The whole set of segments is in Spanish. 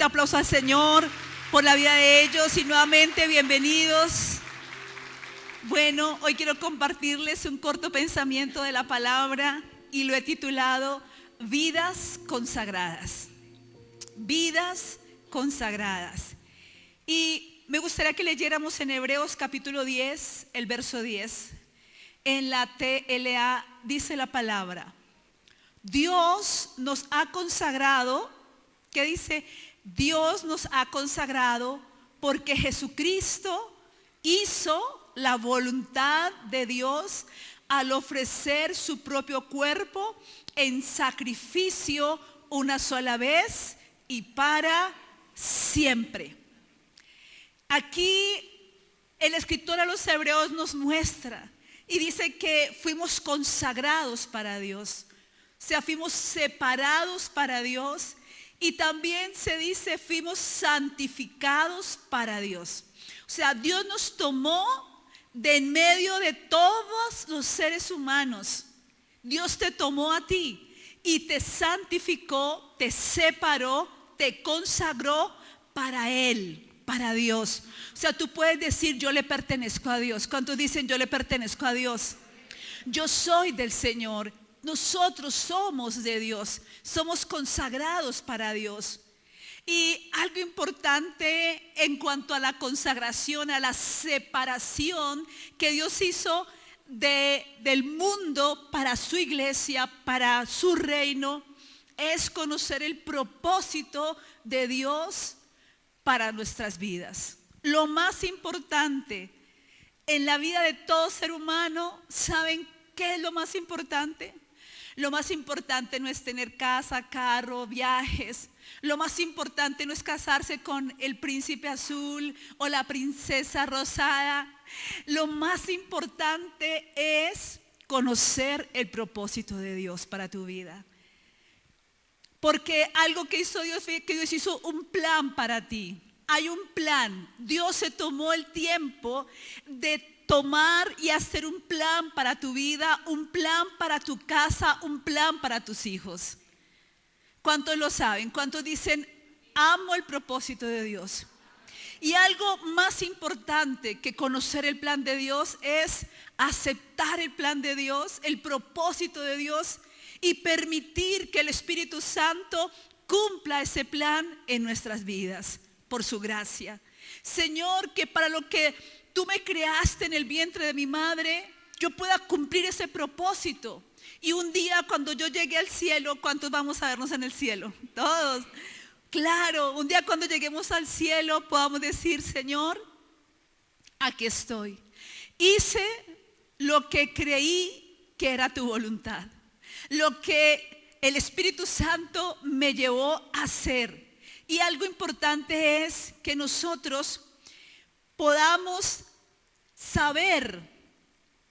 Te aplauso al Señor por la vida de ellos y nuevamente bienvenidos. Bueno, hoy quiero compartirles un corto pensamiento de la palabra y lo he titulado Vidas consagradas. Vidas consagradas. Y me gustaría que leyéramos en Hebreos capítulo 10, el verso 10. En la TLA dice la palabra: Dios nos ha consagrado, ¿qué dice? Dios nos ha consagrado porque Jesucristo hizo la voluntad de Dios al ofrecer su propio cuerpo en sacrificio una sola vez y para siempre. Aquí el escritor a los hebreos nos muestra y dice que fuimos consagrados para Dios, o sea, fuimos separados para Dios. Y también se dice, fuimos santificados para Dios. O sea, Dios nos tomó de en medio de todos los seres humanos. Dios te tomó a ti y te santificó, te separó, te consagró para Él, para Dios. O sea, tú puedes decir, yo le pertenezco a Dios. ¿Cuántos dicen, yo le pertenezco a Dios? Yo soy del Señor. Nosotros somos de Dios, somos consagrados para Dios. Y algo importante en cuanto a la consagración, a la separación que Dios hizo del mundo para su iglesia, para su reino, es conocer el propósito de Dios para nuestras vidas. Lo más importante en la vida de todo ser humano, ¿saben qué es lo más importante? Lo más importante no es tener casa, carro, viajes. Lo más importante no es casarse con el príncipe azul o la princesa rosada. Lo más importante es conocer el propósito de Dios para tu vida. Porque algo que hizo Dios fue que Dios hizo un plan para ti. Hay un plan. Dios se tomó el tiempo de tomar y hacer un plan para tu vida, un plan para tu casa, un plan para tus hijos. ¿Cuántos lo saben? ¿Cuántos dicen, amo el propósito de Dios? Y algo más importante que conocer el plan de Dios es aceptar el plan de Dios, el propósito de Dios y permitir que el Espíritu Santo cumpla ese plan en nuestras vidas por su gracia. Señor, que para lo que tú me creaste en el vientre de mi madre, yo pueda cumplir ese propósito. Y un día cuando yo llegue al cielo, ¿cuántos vamos a vernos en el cielo? Todos. Claro, un día cuando lleguemos al cielo podamos decir, Señor, aquí estoy. Hice lo que creí que era tu voluntad. Lo que el Espíritu Santo me llevó a hacer. Y algo importante es que nosotros podamos saber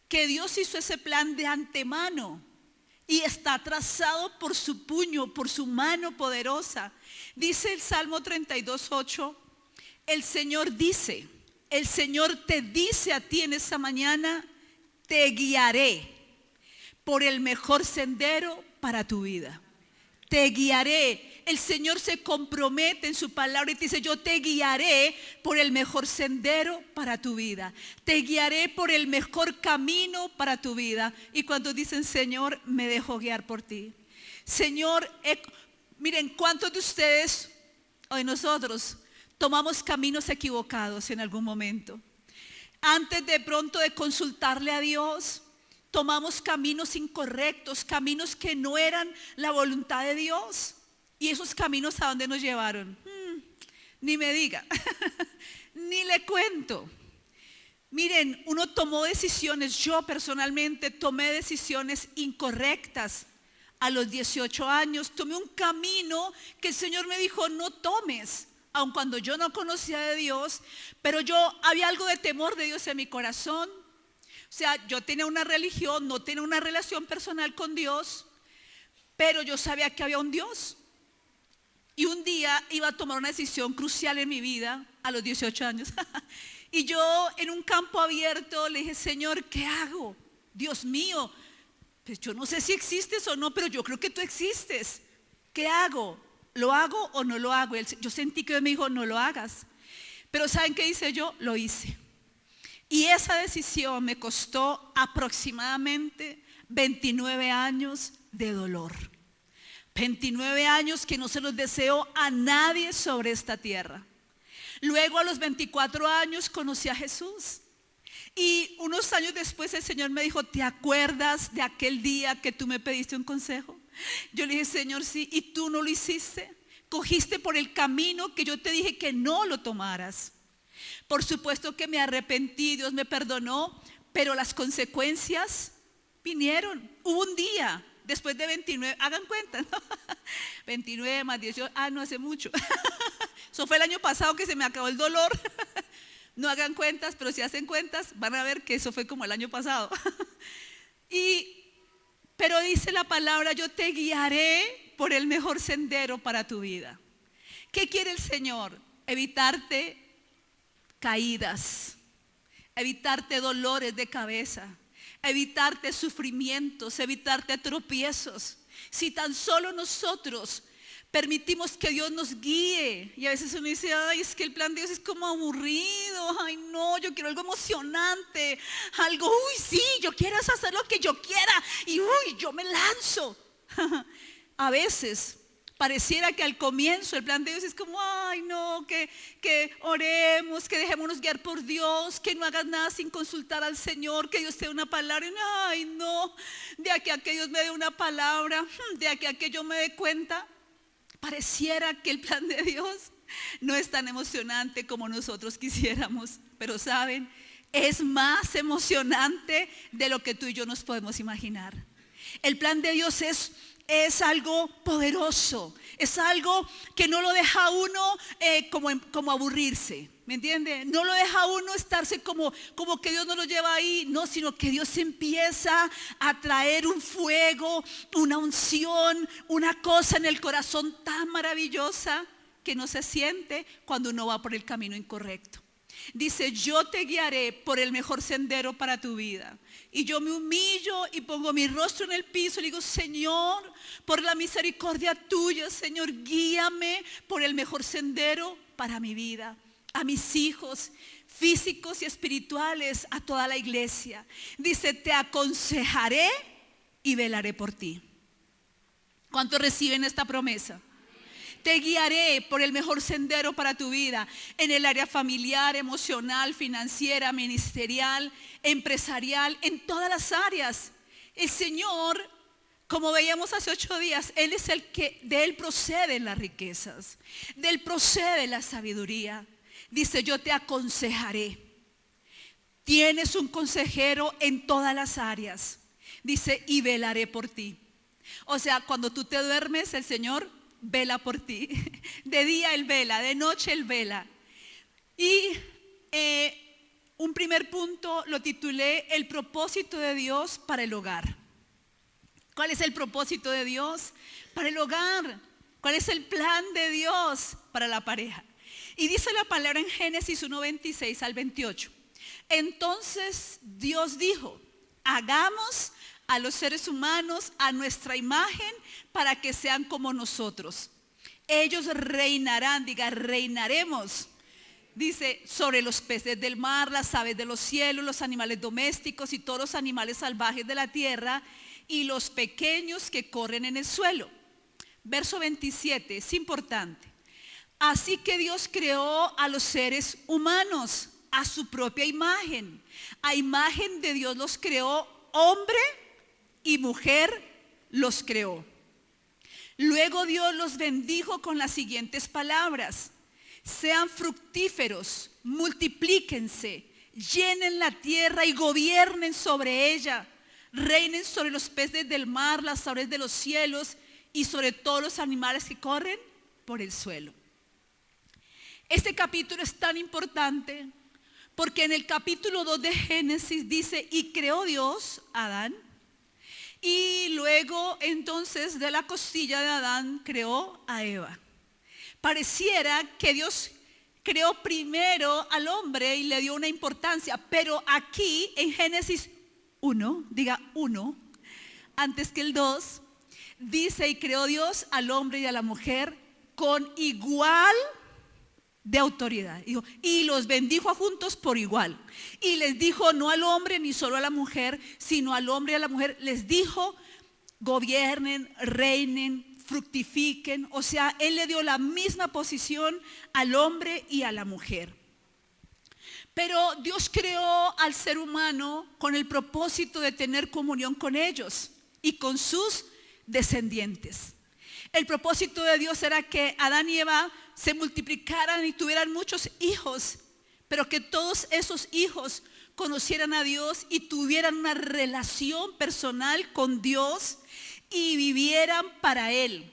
que Dios hizo ese plan de antemano y está trazado por su puño, por su mano poderosa. Dice el Salmo 32:8, el Señor dice, el Señor te dice a ti en esa mañana, te guiaré por el mejor sendero para tu vida. Te guiaré. El Señor se compromete en su palabra y te dice, yo te guiaré por el mejor sendero para tu vida. Te guiaré por el mejor camino para tu vida. Y cuando dicen, Señor, me dejo guiar por ti. Señor, miren, ¿cuántos de ustedes o de nosotros tomamos caminos equivocados en algún momento? Antes de pronto de consultarle a Dios, tomamos caminos incorrectos, caminos que no eran la voluntad de Dios. ¿Y esos caminos a dónde nos llevaron? Ni me diga, ni le cuento. Miren, uno tomó decisiones, yo personalmente tomé decisiones incorrectas. A los 18 años tomé un camino que el Señor me dijo, no tomes. Aun cuando yo no conocía de Dios, pero yo había algo de temor de Dios en mi corazón. O sea, yo tenía una religión, no tenía una relación personal con Dios, pero yo sabía que había un Dios. Y un día iba a tomar una decisión crucial en mi vida, a los 18 años. Y yo en un campo abierto le dije, Señor, ¿qué hago? Dios mío, pues yo no sé si existes o no, pero yo creo que tú existes. ¿Qué hago? ¿lo hago o no lo hago? Yo sentí que Dios me dijo, no lo hagas. Pero ¿saben qué hice yo? Lo hice. Y esa decisión me costó aproximadamente 29 años de dolor. 29 años que no se los deseo a nadie sobre esta tierra. Luego a los 24 años conocí a Jesús. Y unos años después el Señor me dijo, ¿te acuerdas de aquel día que tú me pediste un consejo? Yo le dije, Señor, sí, y tú no lo hiciste. Cogiste por el camino que yo te dije que no lo tomaras. Por supuesto que me arrepentí, Dios me perdonó, pero las consecuencias vinieron. Hubo un día, después de 29, hagan cuenta, ¿no? 29 más 18, no hace mucho. Eso fue el año pasado que se me acabó el dolor. No hagan cuentas, pero si hacen cuentas van a ver que eso fue como el año pasado. Pero dice la palabra, yo te guiaré por el mejor sendero para tu vida. ¿Qué quiere el Señor? Evitarte caídas, evitarte dolores de cabeza, evitarte sufrimientos, evitarte tropiezos. Si tan solo nosotros permitimos que Dios nos guíe. Y a veces uno dice, ay, es que el plan de Dios es como aburrido. Ay, no, yo quiero algo emocionante. Algo, uy, sí, yo quiero hacer lo que yo quiera. Y uy, yo me lanzo. A veces pareciera que al comienzo el plan de Dios es como, ay, no, que oremos, que dejémonos guiar por Dios, que no hagas nada sin consultar al Señor, que Dios te dé una palabra. Y, ay, no, de aquí a que Dios me dé una palabra, de aquí a que yo me dé cuenta. Pareciera que el plan de Dios no es tan emocionante como nosotros quisiéramos, pero saben, es más emocionante de lo que tú y yo nos podemos imaginar. El plan de Dios es algo poderoso, es algo que no lo deja a uno como aburrirse, ¿me entiende? No lo deja a uno estarse como que Dios no lo lleva ahí, no, sino que Dios empieza a traer un fuego, una unción, una cosa en el corazón tan maravillosa que no se siente cuando uno va por el camino incorrecto. Dice, yo te guiaré por el mejor sendero para tu vida. Y yo me humillo y pongo mi rostro en el piso y digo, Señor, por la misericordia tuya, Señor, guíame por el mejor sendero para mi vida, a mis hijos físicos y espirituales, a toda la iglesia. Dice, te aconsejaré y velaré por ti. ¿Cuántos reciben esta promesa? Te guiaré por el mejor sendero para tu vida, en el área familiar, emocional, financiera, ministerial, empresarial, en todas las áreas. El Señor, como veíamos hace 8 días, Él es el que de Él proceden las riquezas, de Él procede la sabiduría. Dice, yo te aconsejaré. Tienes un consejero en todas las áreas. Dice, y velaré por ti. O sea, cuando tú te duermes, el Señor vela por ti. De día Él vela, de noche Él vela. Y un primer punto lo titulé el propósito de Dios para el hogar. ¿Cuál es el propósito de Dios para el hogar? ¿Cuál es el plan de Dios para la pareja? Y dice la palabra en Génesis 1:26 al 28. Entonces Dios dijo, hagamos a los seres humanos a nuestra imagen para que sean como nosotros. Ellos reinarán, diga, reinaremos. Dice, sobre los peces del mar, las aves de los cielos, los animales domésticos y todos los animales salvajes de la tierra y los pequeños que corren en el suelo. Verso 27, es importante. Así que Dios creó a los seres humanos a su propia imagen. A imagen de Dios los creó, hombre y mujer los creó. Luego Dios los bendijo con las siguientes palabras: sean fructíferos, multiplíquense, llenen la tierra y gobiernen sobre ella, reinen sobre los peces del mar, las aves de los cielos y sobre todos los animales que corren por el suelo. Este capítulo es tan importante porque en el capítulo 2 de Génesis dice, y creó Dios a Adán. Y luego entonces de la costilla de Adán creó a Eva. Pareciera que Dios creó primero al hombre y le dio una importancia, pero aquí en Génesis 1, diga 1, antes que el 2, dice, y creó Dios al hombre y a la mujer con igual de autoridad. Y los bendijo a juntos por igual. Y les dijo, no al hombre ni solo a la mujer, sino al hombre y a la mujer. Les dijo, gobiernen, reinen, fructifiquen. O sea, Él le dio la misma posición al hombre y a la mujer. Pero Dios creó al ser humano con el propósito de tener comunión con ellos y con sus descendientes. El propósito de Dios era que Adán y Eva se multiplicaran y tuvieran muchos hijos, pero que todos esos hijos conocieran a Dios y tuvieran una relación personal con Dios y vivieran para Él,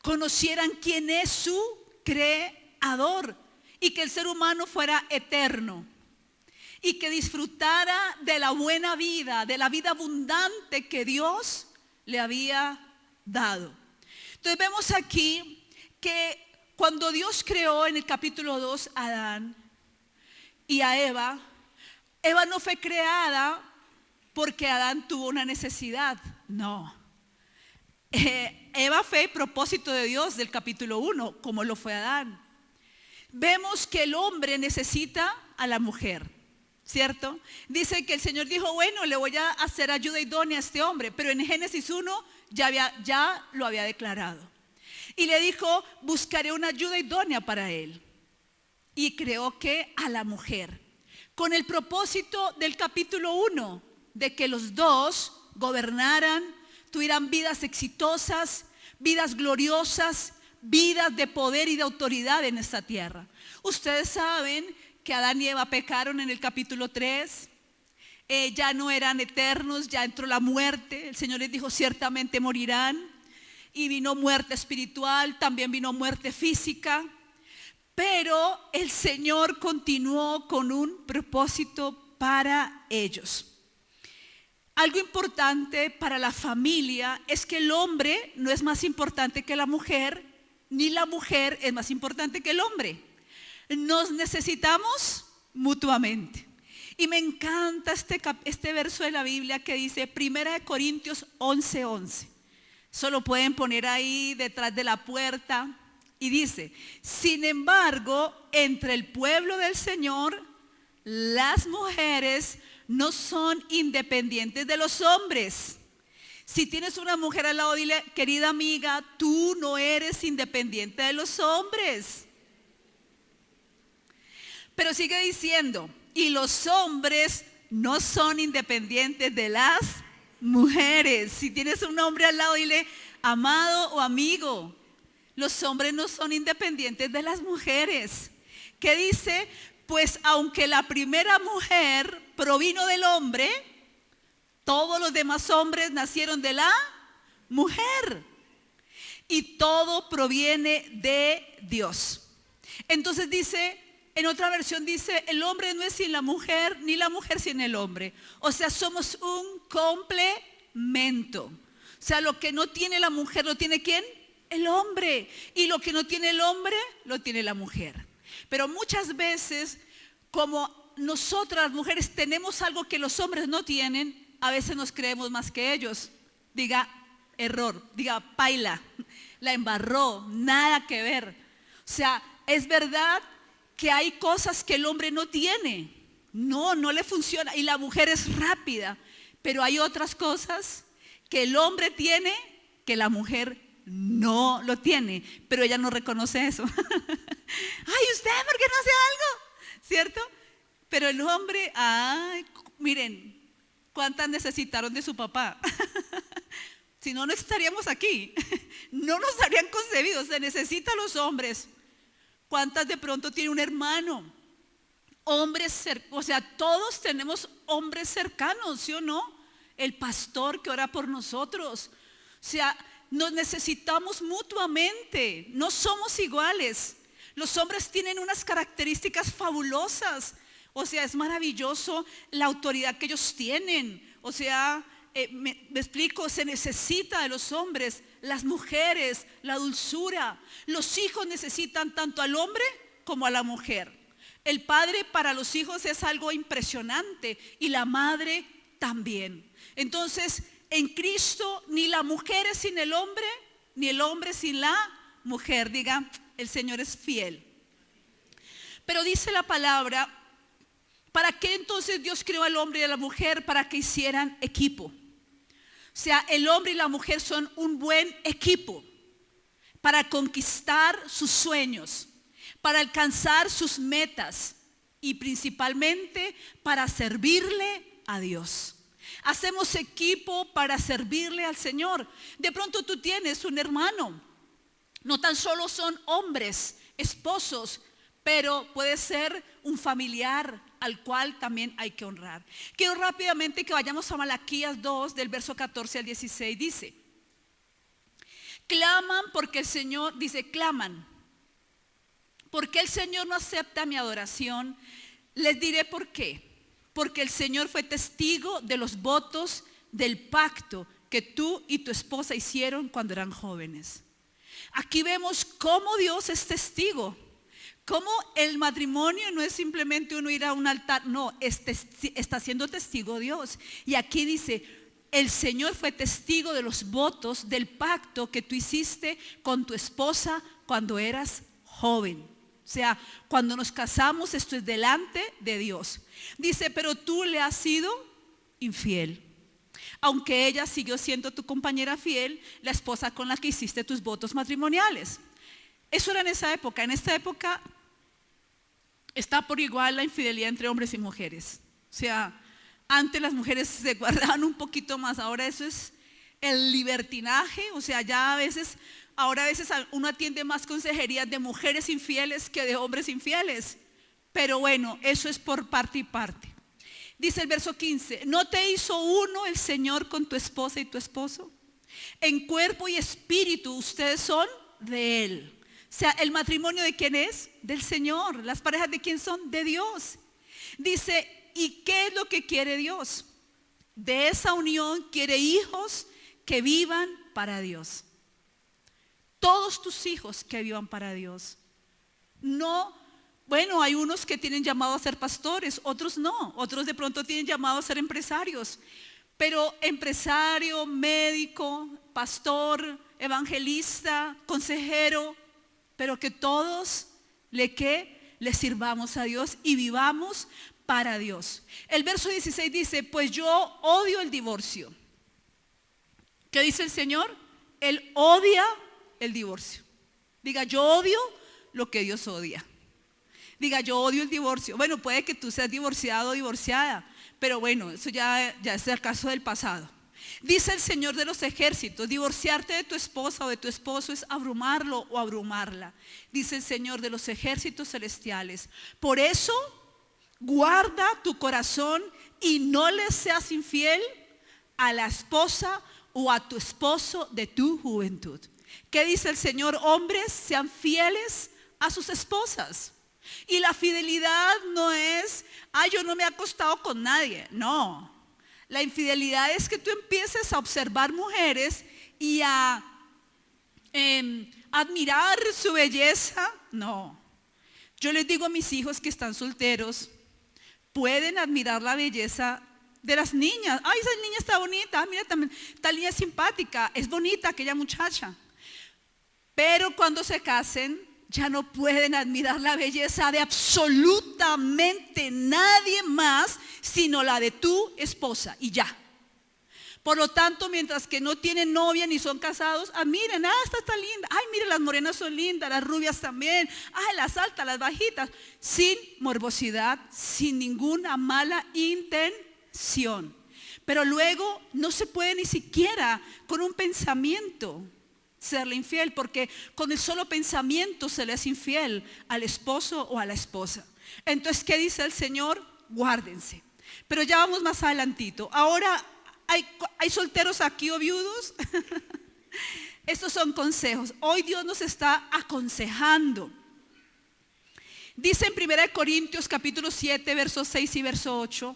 conocieran quién es su creador y que el ser humano fuera eterno y que disfrutara de la buena vida, de la vida abundante que Dios le había dado. Entonces vemos aquí que cuando Dios creó en el capítulo 2 a Adán y a Eva, Eva no fue creada porque Adán tuvo una necesidad, no. Eva fue propósito de Dios del capítulo 1, como lo fue Adán. Vemos que el hombre necesita a la mujer, ¿cierto? Dice que el Señor dijo, bueno, le voy a hacer ayuda idónea a este hombre, pero en Génesis 1 ya lo había declarado. Y le dijo, buscaré una ayuda idónea para él. Y creó que a la mujer, con el propósito del capítulo 1, de que los dos gobernaran, tuvieran vidas exitosas, vidas gloriosas, vidas de poder y de autoridad en esta tierra. Ustedes saben que Adán y Eva pecaron en el capítulo 3. Ya no eran eternos, ya entró la muerte. El Señor les dijo, ciertamente morirán. Y vino muerte espiritual, también vino muerte física. Pero el Señor continuó con un propósito para ellos. Algo importante para la familia es que el hombre no es más importante que la mujer, ni la mujer es más importante que el hombre. Nos necesitamos mutuamente. Y me encanta este verso de la Biblia que dice 1 Corintios 11:11. Solo pueden poner ahí detrás de la puerta. Y dice, sin embargo, entre el pueblo del Señor, las mujeres no son independientes de los hombres. Si tienes una mujer al lado, dile, querida amiga, tú no eres independiente de los hombres. Pero sigue diciendo, y los hombres no son independientes de las mujeres. Si tienes un hombre al lado, dile, amado o amigo, los hombres no son independientes de las mujeres. ¿Qué dice? Pues aunque la primera mujer provino del hombre, todos los demás hombres nacieron de la mujer. Y todo proviene de Dios. Entonces dice, en otra versión dice, el hombre no es sin la mujer, ni la mujer sin el hombre. O sea, somos un complemento. O sea, lo que no tiene la mujer, ¿lo tiene quién? El hombre. Y lo que no tiene el hombre, lo tiene la mujer. Pero muchas veces, como nosotras mujeres tenemos algo que los hombres no tienen, a veces nos creemos más que ellos. Diga error, diga paila, la embarró, nada que ver. O sea, es verdad que hay cosas que el hombre no tiene, no le funciona, y la mujer es rápida, pero hay otras cosas que el hombre tiene que la mujer no lo tiene, pero ella no reconoce eso. Ay, ¿usted por qué no hace algo? ¿Cierto? Pero el hombre, ay, miren, ¿cuántas necesitaron de su papá? Si no, no estaríamos aquí, no nos habrían concebido. Se necesita a los hombres. ¿Cuántas de pronto tiene un hermano? Hombres, o sea, todos tenemos hombres cercanos, ¿sí o no? El pastor que ora por nosotros. O sea, nos necesitamos mutuamente, no somos iguales. Los hombres tienen unas características fabulosas. O sea, es maravilloso la autoridad que ellos tienen. O sea, me explico, se necesita de los hombres, las mujeres, la dulzura. Los hijos necesitan tanto al hombre como a la mujer. El padre para los hijos es algo impresionante y la madre también. Entonces, en Cristo ni la mujer es sin el hombre, ni el hombre sin la mujer. Diga, el Señor es fiel. Pero dice la palabra, ¿para qué entonces Dios creó al hombre y a la mujer? Para que hicieran equipo. O sea, el hombre y la mujer son un buen equipo para conquistar sus sueños, para alcanzar sus metas y principalmente para servirle a Dios. Hacemos equipo para servirle al Señor. De pronto tú tienes un hermano. No tan solo son hombres, esposos, pero puede ser un familiar al cual también hay que honrar. Quiero rápidamente que vayamos a Malaquías 2, del verso 14 al 16. Dice, claman porque el Señor, dice, claman, porque el Señor no acepta mi adoración. Les diré por qué. Porque el Señor fue testigo de los votos del pacto que tú y tu esposa hicieron cuando eran jóvenes. Aquí vemos cómo Dios es testigo. Cómo el matrimonio no es simplemente uno ir a un altar. No, está siendo testigo Dios. Y aquí dice, el Señor fue testigo de los votos del pacto que tú hiciste con tu esposa cuando eras joven. O sea, cuando nos casamos, esto es delante de Dios. Dice, pero tú le has sido infiel. Aunque ella siguió siendo tu compañera fiel, la esposa con la que hiciste tus votos matrimoniales. Eso era en esa época. En esta época está por igual la infidelidad entre hombres y mujeres. O sea, antes las mujeres se guardaban un poquito más. Ahora eso es el libertinaje. O sea, ya ahora a veces uno atiende más consejerías de mujeres infieles que de hombres infieles. Pero bueno, eso es por parte y parte. Dice el verso 15, ¿no te hizo uno el Señor con tu esposa y tu esposo? En cuerpo y espíritu ustedes son de Él. O sea, ¿el matrimonio de quién es? Del Señor. ¿Las parejas de quién son? De Dios. Dice, ¿y qué es lo que quiere Dios? De esa unión quiere hijos que vivan para Dios. Todos tus hijos que vivan para Dios. No, bueno, hay unos que tienen llamado a ser pastores, otros no. Otros de pronto tienen llamado a ser empresarios. Pero empresario, médico, pastor, evangelista, consejero, pero que todos le sirvamos a Dios y vivamos para Dios. El verso 16 dice, pues yo odio el divorcio. ¿Qué dice el Señor? Él odia el divorcio. Diga, yo odio lo que Dios odia. Diga, yo odio el divorcio. Bueno, puede que tú seas divorciado o divorciada, pero bueno, eso ya es el caso del pasado. Dice el Señor de los ejércitos, divorciarte de tu esposa o de tu esposo es abrumarlo o abrumarla. Dice el Señor de los ejércitos celestiales. Por eso, guarda tu corazón y no le seas infiel a la esposa o a tu esposo de tu juventud. ¿Qué dice el Señor? Hombres, sean fieles a sus esposas. Y la fidelidad no es, yo no me he acostado con nadie. No. La infidelidad es que tú empieces a observar mujeres y a admirar su belleza. No. Yo les digo a mis hijos que están solteros, pueden admirar la belleza de las niñas. Ay, esa niña está bonita. Mira, también, tal niña es simpática, es bonita aquella muchacha. Pero cuando se casen, ya no pueden admirar la belleza de absolutamente nadie más, sino la de tu esposa y ya. Por lo tanto, mientras que no tienen novia ni son casados, miren, esta está linda. Ay, miren, las morenas son lindas, las rubias también. Ay, las altas, las bajitas. Sin morbosidad, sin ninguna mala intención. Pero luego no se puede ni siquiera con un pensamiento serle infiel, porque con el solo pensamiento se le es infiel al esposo o a la esposa. Entonces, ¿qué dice el Señor? Guárdense. Pero ya vamos más adelantito. Ahora, ¿hay solteros aquí o viudos? Estos son consejos. Hoy Dios nos está aconsejando. Dice en 1 Corintios capítulo 7, versos 6 y verso 8.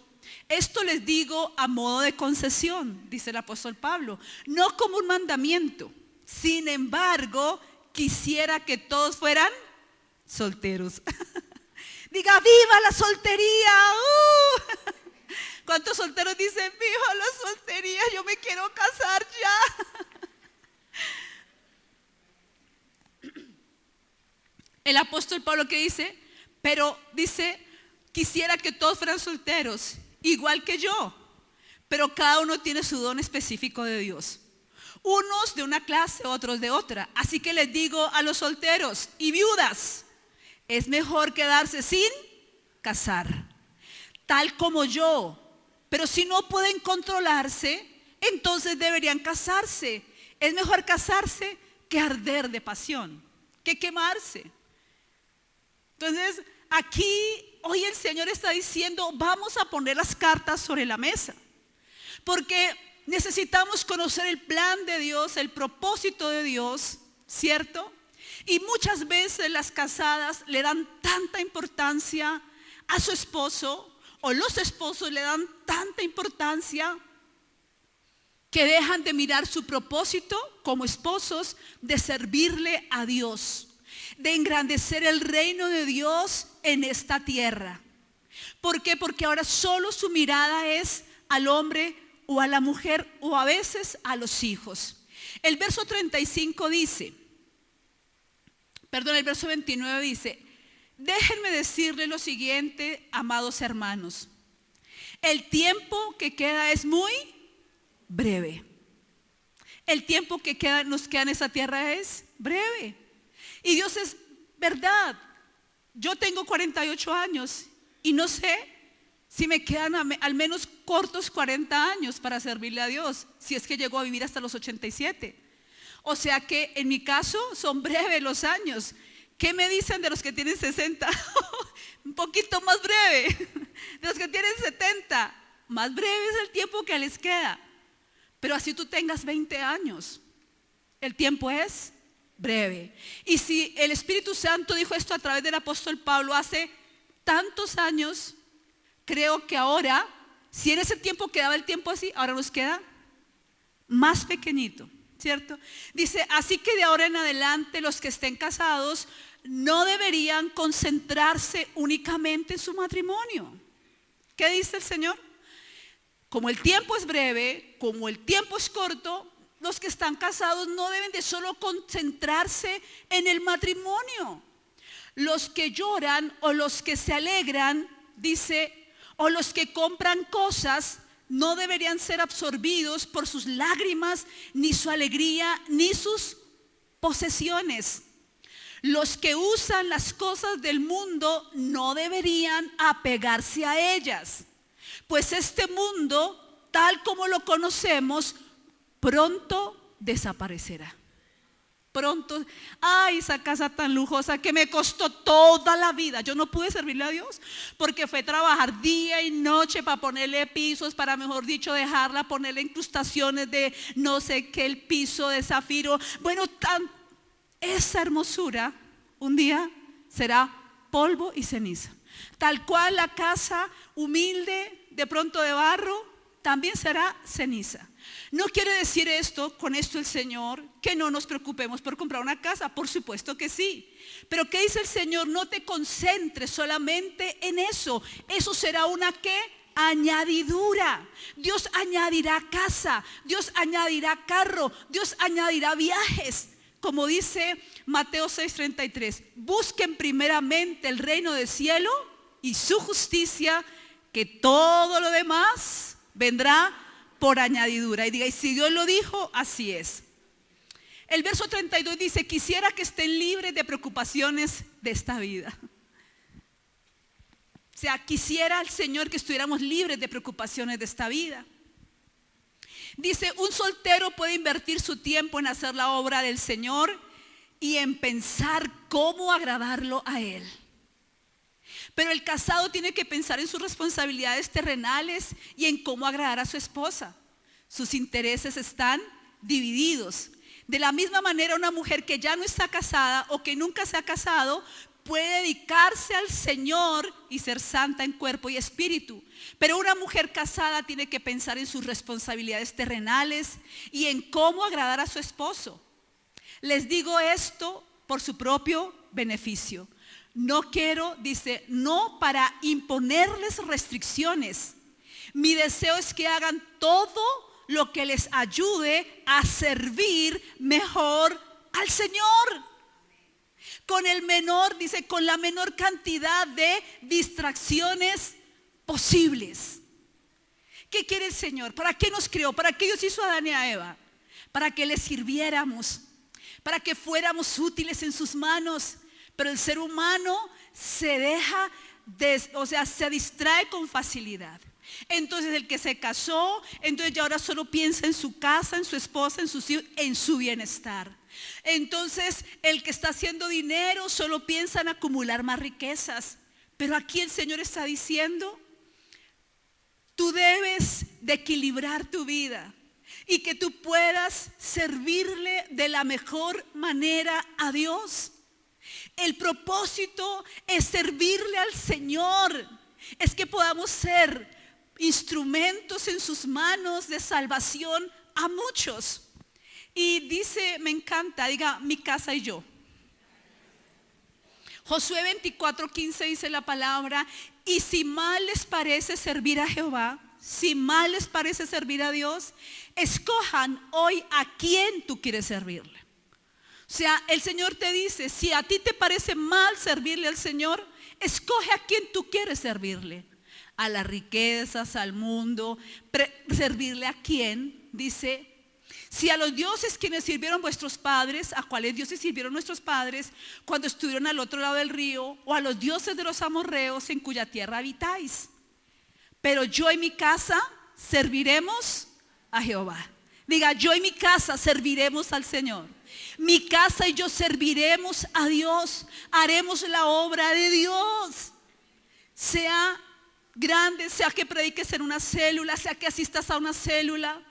Esto les digo a modo de concesión, dice el apóstol Pablo, no como un mandamiento. Sin embargo, quisiera que todos fueran solteros. Diga, ¡viva la soltería! ¿Cuántos solteros dicen, viva la soltería? Yo me quiero casar ya. El apóstol Pablo, ¿qué dice? Pero dice, quisiera que todos fueran solteros, igual que yo, pero cada uno tiene su don específico de Dios. Unos de una clase, otros de otra. Así que les digo a los solteros y viudas, es mejor quedarse sin casar, tal como yo. Pero si no pueden controlarse, entonces deberían casarse. Es mejor casarse que arder de pasión, que quemarse. Entonces, aquí hoy el Señor está diciendo, vamos a poner las cartas sobre la mesa. Porque necesitamos conocer el plan de Dios, el propósito de Dios, ¿cierto? Y muchas veces las casadas le dan tanta importancia a su esposo, o los esposos le dan tanta importancia que dejan de mirar su propósito como esposos, de servirle a Dios, de engrandecer el reino de Dios en esta tierra. ¿Por qué? Porque ahora solo su mirada es al hombre o a la mujer, o a veces a los hijos. El verso 35 dice, el verso 29 dice, déjenme decirle lo siguiente, amados hermanos. El tiempo que queda es muy breve. El tiempo que nos queda en esta tierra es breve. Y Dios es verdad. Yo tengo 48 años y no sé si me quedan al menos cortos 40 años para servirle a Dios, si es que llego a vivir hasta los 87. O sea que en mi caso son breves los años. ¿Qué me dicen de los que tienen 60? Un poquito más breve. De los que tienen 70, más breve es el tiempo que les queda. Pero así tú tengas 20 años, el tiempo es breve. Y si el Espíritu Santo dijo esto a través del apóstol Pablo hace tantos años, creo que ahora, si en ese tiempo quedaba el tiempo así, ahora nos queda más pequeñito, ¿cierto? Dice, así que de ahora en adelante los que estén casados no deberían concentrarse únicamente en su matrimonio. ¿Qué dice el Señor? Como el tiempo es breve, como el tiempo es corto, los que están casados no deben de solo concentrarse en el matrimonio. Los que lloran o los que se alegran, dice, o los que compran cosas, no deberían ser absorbidos por sus lágrimas, ni su alegría, ni sus posesiones. Los que usan las cosas del mundo no deberían apegarse a ellas, pues este mundo, tal como lo conocemos, pronto desaparecerá. Pronto, ay, esa casa tan lujosa que me costó toda la vida. Yo no pude servirle a Dios porque fue trabajar día y noche para ponerle pisos, para, mejor dicho, dejarla, ponerle incrustaciones de no sé qué, el piso de zafiro. Bueno, esa hermosura un día será polvo y ceniza. Tal cual la casa humilde, de pronto de barro, también será ceniza. No quiere decir con esto el Señor, que no nos preocupemos por comprar una casa. Por supuesto que sí. Pero ¿qué dice el Señor? No te concentres solamente en eso. Eso será una ¿qué? Añadidura. Dios añadirá casa, Dios añadirá carro, Dios añadirá viajes. Como dice Mateo 6:33, busquen primeramente el reino del cielo y su justicia, que todo lo demás vendrá por añadidura. Y diga, y si Dios lo dijo, así es. El verso 32 dice, quisiera que estén libres de preocupaciones de esta vida. O sea, quisiera el Señor que estuviéramos libres de preocupaciones de esta vida. Dice, un soltero puede invertir su tiempo en hacer la obra del Señor y en pensar cómo agradarlo a Él. Pero el casado tiene que pensar en sus responsabilidades terrenales y en cómo agradar a su esposa. Sus intereses están divididos. De la misma manera, una mujer que ya no está casada o que nunca se ha casado puede dedicarse al Señor y ser santa en cuerpo y espíritu. Pero una mujer casada tiene que pensar en sus responsabilidades terrenales y en cómo agradar a su esposo. Les digo esto por su propio beneficio. No quiero, dice, no para imponerles restricciones. Mi deseo es que hagan todo lo que les ayude a servir mejor al Señor. con el menor, dice, con la menor cantidad de distracciones posibles. ¿Qué quiere el Señor? ¿Para qué nos creó? ¿Para qué Dios hizo a Adán y a Eva? Para que le sirviéramos, para que fuéramos útiles en sus manos. Pero el ser humano se deja, se distrae con facilidad. Entonces el que se casó, entonces ya ahora solo piensa en su casa, en su esposa, en sus hijos, en su bienestar. Entonces el que está haciendo dinero solo piensa en acumular más riquezas. Pero aquí el Señor está diciendo, tú debes de equilibrar tu vida y que tú puedas servirle de la mejor manera a Dios. El propósito es servirle al Señor, es que podamos ser instrumentos en sus manos de salvación a muchos. Y dice, me encanta, diga, mi casa y yo. Josué 24:15 dice la palabra, y si mal les parece servir a Jehová, si mal les parece servir a Dios, escojan hoy a quién tú quieres servirle. O sea, el Señor te dice, si a ti te parece mal servirle al Señor, escoge a quién tú quieres servirle. A las riquezas, al mundo, servirle a quién, dice, si a los dioses quienes sirvieron vuestros padres, a cuáles dioses sirvieron nuestros padres cuando estuvieron al otro lado del río, o a los dioses de los amorreos en cuya tierra habitáis. Pero yo y mi casa serviremos a Jehová. Diga, yo y mi casa serviremos al Señor. Mi casa y yo serviremos a Dios. Haremos la obra de Dios. Sea grande, sea que prediques en una célula, sea que asistas a una célula,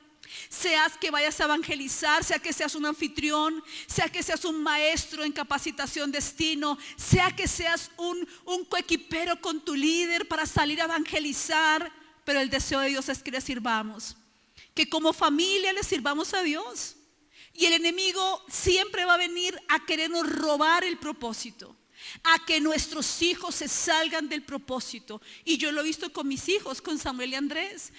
seas que vayas a evangelizar, sea que seas un anfitrión, sea que seas un maestro en capacitación destino, sea que seas un coequipero con tu líder para salir a evangelizar. Pero el deseo de Dios es que le sirvamos, que como familia le sirvamos a Dios. Y el enemigo siempre va a venir a querernos robar el propósito, a que nuestros hijos se salgan del propósito. Y yo lo he visto con mis hijos, con Samuel y Andrés.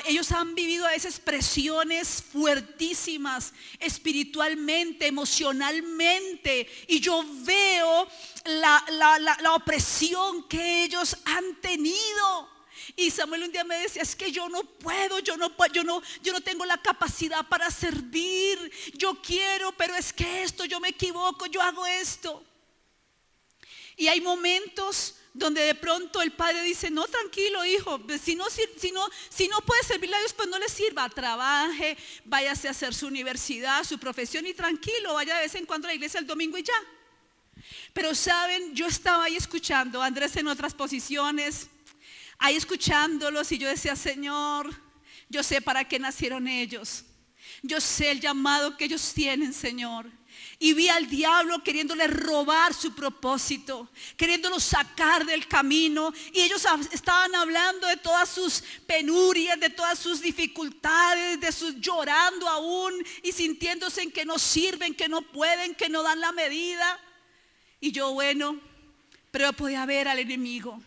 Ellos han vivido a veces presiones fuertísimas, espiritualmente, emocionalmente. Y yo veo la opresión que ellos han tenido. Y Samuel un día me decía, es que yo no puedo, yo no tengo la capacidad para servir. Yo quiero, pero es que esto, yo me equivoco, yo hago esto. Y hay momentos donde de pronto el padre dice, no, tranquilo hijo, si no puede servirle a Dios, pues no le sirva, trabaje, váyase a hacer su universidad, su profesión y tranquilo, vaya de vez en cuando a la iglesia el domingo y ya. Pero saben, yo estaba ahí escuchando a Andrés en otras posiciones, ahí escuchándolos, y yo decía, Señor, yo sé para qué nacieron ellos, yo sé el llamado que ellos tienen, Señor. Y vi al diablo queriéndole robar su propósito, queriéndolo sacar del camino. Y ellos estaban hablando de todas sus penurias, de todas sus dificultades, de sus llorando aún y sintiéndose en que no sirven, que no pueden, que no dan la medida. Y yo, bueno, pero yo podía ver al enemigo.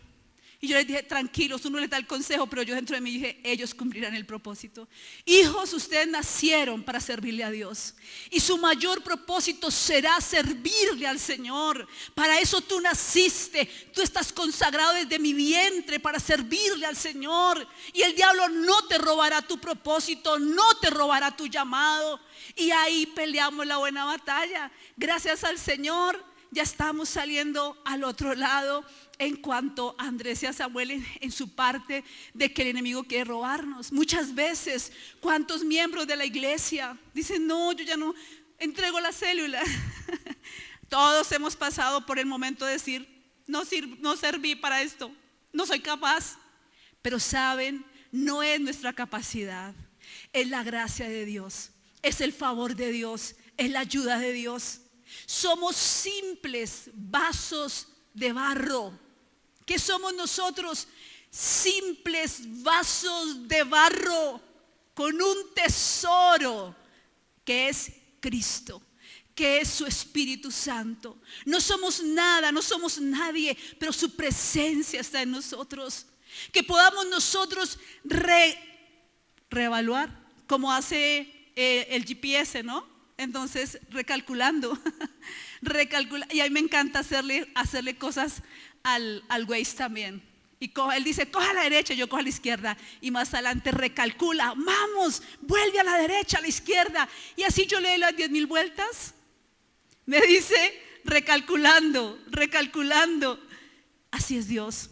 Y yo les dije, tranquilos, uno les da el consejo, pero yo dentro de mí dije, ellos cumplirán el propósito. Hijos, ustedes nacieron para servirle a Dios. Y su mayor propósito será servirle al Señor. Para eso tú naciste. Tú estás consagrado desde mi vientre para servirle al Señor. Y el diablo no te robará tu propósito, no te robará tu llamado. Y ahí peleamos la buena batalla. Gracias al Señor, ya estamos saliendo al otro lado. En cuanto a Andrés y a Samuel en su parte de que el enemigo quiere robarnos. Muchas veces, ¿cuántos miembros de la iglesia dicen, no, yo ya no entrego la célula? Todos hemos pasado por el momento de decir, no serví para esto, no soy capaz. Pero saben, no es nuestra capacidad, es la gracia de Dios, es el favor de Dios, es la ayuda de Dios. Somos simples vasos de barro. ¿Qué somos nosotros? Simples vasos de barro con un tesoro que es Cristo, que es su Espíritu Santo. No somos nada, no somos nadie, pero su presencia está en nosotros. Que podamos nosotros reevaluar, como hace el GPS, ¿no? Entonces, recalculando, Recalcula. Y a mí me encanta hacerle cosas al Waze también. Y él dice, coja a la derecha, yo cojo a la izquierda. Y más adelante recalcula, vamos, vuelve a la derecha, a la izquierda. Y así yo le doy las 10,000 vueltas. Me dice, recalculando, recalculando. Así es Dios.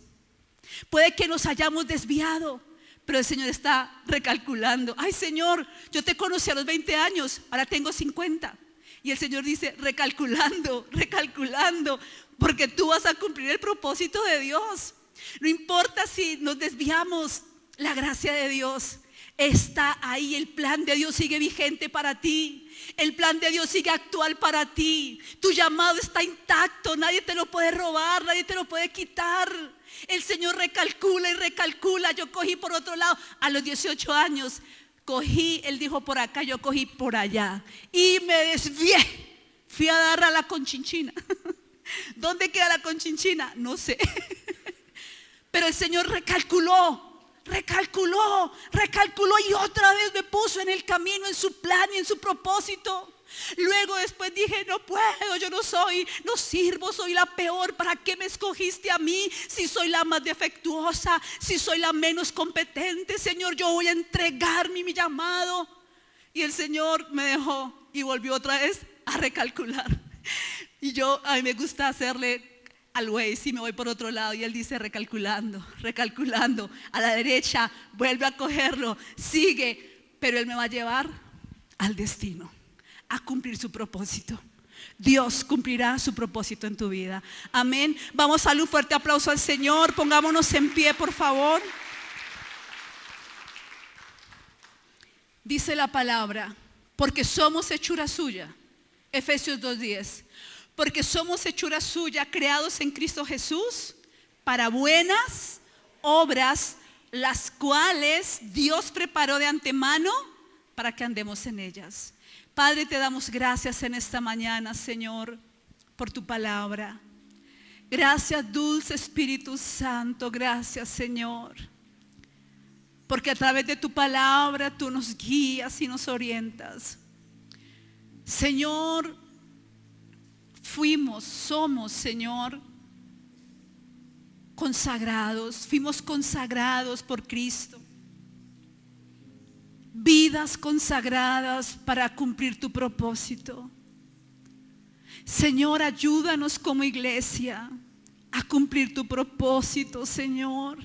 Puede que nos hayamos desviado, pero el Señor está recalculando. Ay, Señor, yo te conocí a los 20 años, ahora tengo 50. Y el Señor dice, recalculando, recalculando, porque tú vas a cumplir el propósito de Dios. No importa si nos desviamos, la gracia de Dios está ahí. El plan de Dios sigue vigente para ti. El plan de Dios sigue actual para ti. Tu llamado está intacto, nadie te lo puede robar, nadie te lo puede quitar. El Señor recalcula y recalcula. Yo cogí por otro lado a los 18 años. Cogí, Él dijo por acá, yo cogí por allá. Y me desvié. Fui a dar a la Conchinchina. ¿Dónde queda la Conchinchina? No sé. Pero el Señor recalculó, recalculó, recalculó y otra vez me puso en el camino, en su plan y en su propósito. Luego después dije, no puedo, yo no sirvo, soy la peor. ¿Para qué me escogiste a mí si soy la más defectuosa, si soy la menos competente? Señor, yo voy a entregar mi llamado. Y el Señor me dejó y volvió otra vez a recalcular. Y a mí me gusta hacerle al Waze y me voy por otro lado y Él dice recalculando, recalculando, a la derecha, vuelve a cogerlo, sigue, pero Él me va a llevar al destino, a cumplir su propósito. Dios cumplirá su propósito en tu vida. Amén. Vamos a darle un fuerte aplauso al Señor. Pongámonos en pie, por favor. Dice la palabra, porque somos hechura suya. Efesios 2:10. Porque somos hechura suya, creados en Cristo Jesús para buenas obras, las cuales Dios preparó de antemano para que andemos en ellas. Padre, te damos gracias en esta mañana, Señor, por tu palabra. Gracias, dulce Espíritu Santo. Gracias, Señor, porque a través de tu palabra tú nos guías y nos orientas. Señor, somos, Señor, consagrados. Fuimos consagrados por Cristo. Vidas consagradas para cumplir tu propósito. Señor, ayúdanos como iglesia a cumplir tu propósito, Señor.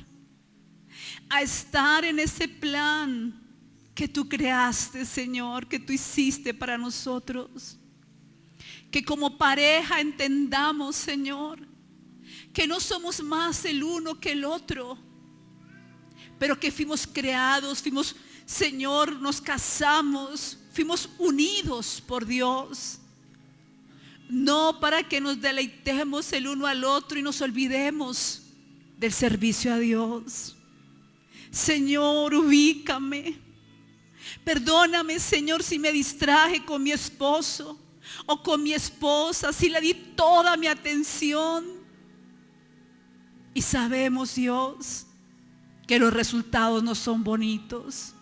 A estar en ese plan que tú creaste, Señor, que tú hiciste para nosotros. Que como pareja entendamos, Señor, que no somos más el uno que el otro, pero que fuimos creados, Señor, nos casamos, fuimos unidos por Dios. No para que nos deleitemos el uno al otro y nos olvidemos del servicio a Dios. Señor, ubícame. Perdóname, Señor, si me distraje con mi esposo o con mi esposa, si le di toda mi atención. Y sabemos, Dios, que los resultados no son bonitos.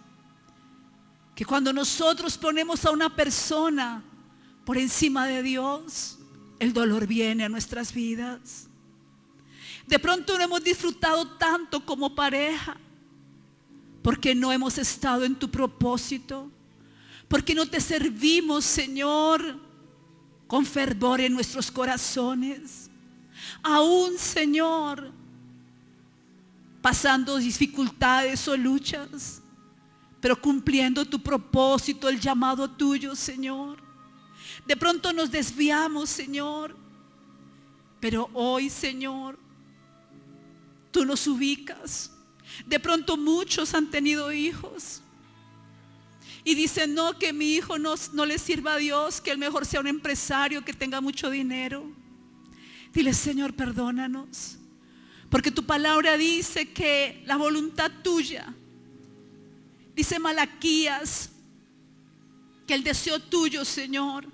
Que cuando nosotros ponemos a una persona por encima de Dios, el dolor viene a nuestras vidas. De pronto no hemos disfrutado tanto como pareja, porque no hemos estado en tu propósito, porque no te servimos, Señor, con fervor en nuestros corazones. Aún, Señor, pasando dificultades o luchas, pero cumpliendo tu propósito, el llamado tuyo, Señor. De pronto nos desviamos, Señor, pero hoy, Señor, tú nos ubicas. De pronto muchos han tenido hijos y dicen, no, que mi hijo no le sirva a Dios, que el mejor sea un empresario, que tenga mucho dinero. Dile, Señor, perdónanos, porque tu palabra dice que la voluntad tuya, dice Malaquías, que el deseo tuyo, Señor,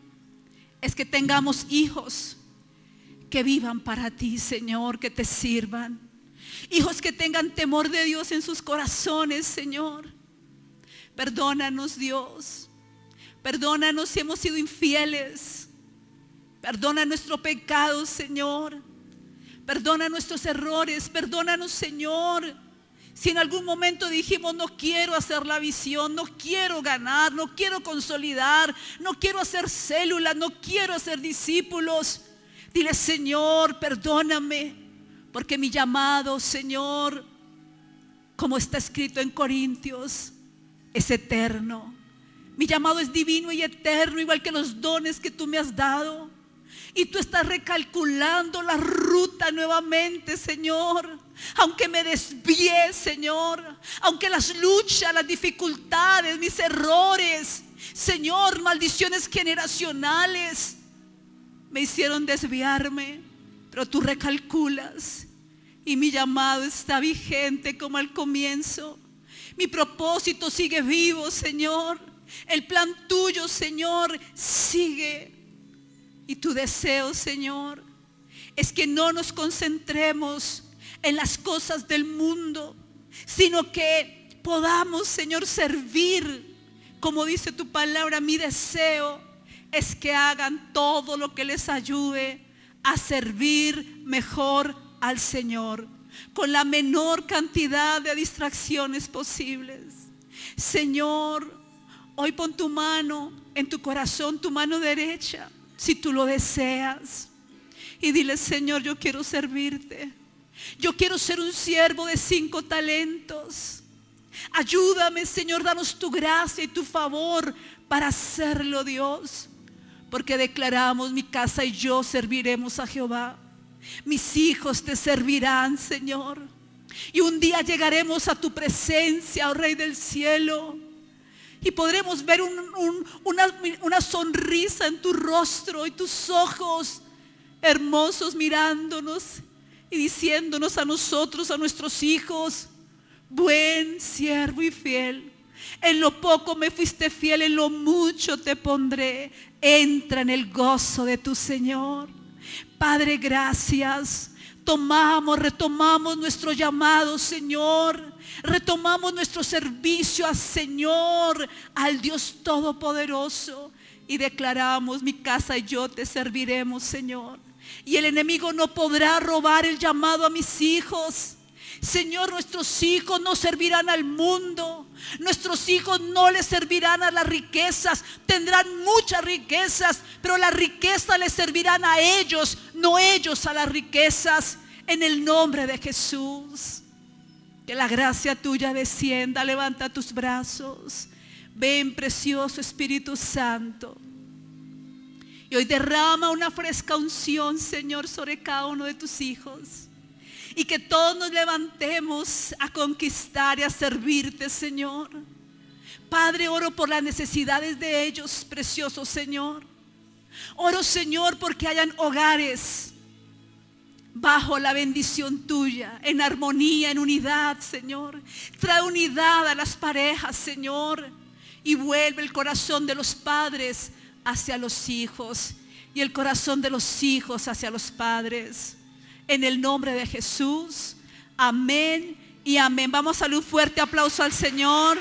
es que tengamos hijos que vivan para ti, Señor, que te sirvan. Hijos que tengan temor de Dios en sus corazones, Señor. Perdónanos, Dios. Perdónanos si hemos sido infieles. Perdona nuestro pecado, Señor. Perdona nuestros errores. Perdónanos, Señor. Si en algún momento dijimos, no quiero hacer la visión, no quiero ganar, no quiero consolidar, no quiero hacer células, no quiero hacer discípulos, dile, Señor, perdóname, porque mi llamado, Señor, como está escrito en Corintios, es eterno. Mi llamado es divino y eterno, igual que los dones que tú me has dado. Y tú estás recalculando la ruta nuevamente, Señor. Aunque me desvíe, Señor. Aunque las luchas, las dificultades, mis errores, Señor, maldiciones generacionales me hicieron desviarme. Pero tú recalculas. Y mi llamado está vigente como al comienzo. Mi propósito sigue vivo, Señor. El plan tuyo, Señor, sigue. Y tu deseo, Señor, es que no nos concentremos en las cosas del mundo, sino que podamos, Señor, servir. Como dice tu palabra, mi deseo es que hagan todo lo que les ayude a servir mejor al Señor, con la menor cantidad de distracciones posibles. Señor, hoy pon tu mano en tu corazón, tu mano derecha, si tú lo deseas, y dile, Señor, yo quiero servirte. Yo quiero ser un siervo de 5 talentos. Ayúdame, Señor, danos tu gracia y tu favor para hacerlo, Dios. Porque declaramos, mi casa y yo serviremos a Jehová. Mis hijos te servirán, Señor. Y un día llegaremos a tu presencia, oh Rey del cielo. Y podremos ver una sonrisa en tu rostro y tus ojos hermosos mirándonos y diciéndonos a nosotros, a nuestros hijos, buen siervo y fiel. En lo poco me fuiste fiel, en lo mucho te pondré. Entra en el gozo de tu Señor. Padre, gracias. Retomamos nuestro llamado, Señor. Retomamos nuestro servicio al Señor, al Dios Todopoderoso. Y declaramos, mi casa y yo te serviremos, Señor. Y el enemigo no podrá robar el llamado a mis hijos. Señor, nuestros hijos no servirán al mundo. Nuestros hijos no les servirán a las riquezas. Tendrán muchas riquezas, pero las riquezas les servirán a ellos, no ellos a las riquezas. En el nombre de Jesús, que la gracia tuya descienda. Levanta tus brazos. Ven, precioso Espíritu Santo. Y hoy derrama una fresca unción, Señor, sobre cada uno de tus hijos. Y que todos nos levantemos a conquistar y a servirte, Señor. Padre, oro por las necesidades de ellos, precioso Señor. Oro, Señor, porque hayan hogares bajo la bendición tuya, en armonía, en unidad, Señor. Trae unidad a las parejas, Señor. Y vuelve el corazón de los padres hacia los hijos. Y el corazón de los hijos hacia los padres. En el nombre de Jesús. Amén y amén. Vamos a darle un fuerte aplauso al Señor.